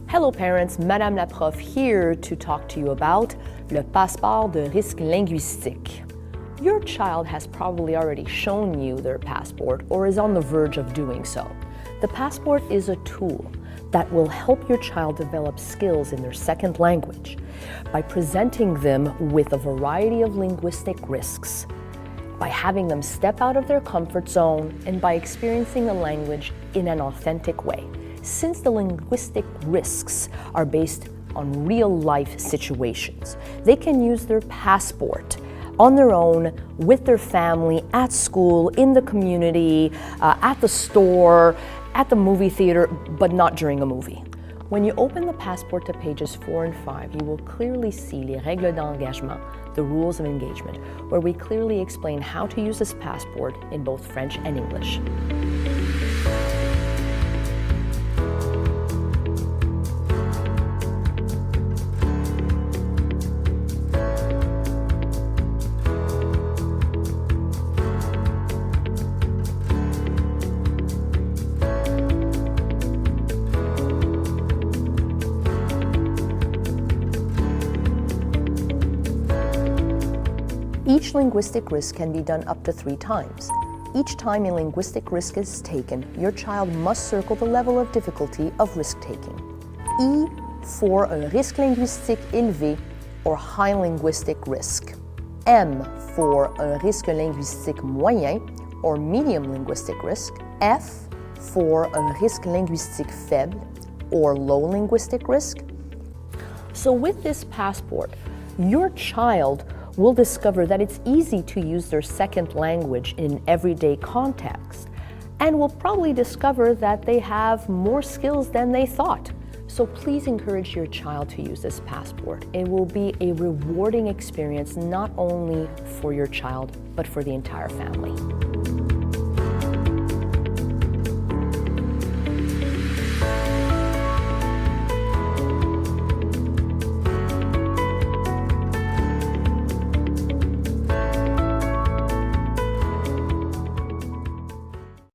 Hello parents, Madame la Prof here to talk to you about le Passeport de risque linguistique. Your child has probably already shown you their passport or is on the verge of doing so. The passport is a tool that will help your child develop skills in their second language by presenting them with a variety of linguistic risks, by having them step out of their comfort zone, and by experiencing the language in an authentic way. Since the linguistic risks are based on real-life situations, they can use their passport on their own, with their family, at school, in the community, at the store, at the movie theater, but not during a movie. When you open the passport to pages 4 and 5, you will clearly see les règles d'engagement, the rules of engagement, where we clearly explain how to use this passport in both French and English. Each linguistic risk can be done up to 3 times. Each time a linguistic risk is taken, your child must circle the level of difficulty of risk-taking. E for un risque linguistique élevé or high linguistic risk. M for un risque linguistique moyen or medium linguistic risk. F for un risque linguistique faible or low linguistic risk. So with this passport, your child will discover that it's easy to use their second language in an everyday context, and will probably discover that they have more skills than they thought. So please encourage your child to use this passport. It will be a rewarding experience not only for your child, but for the entire family.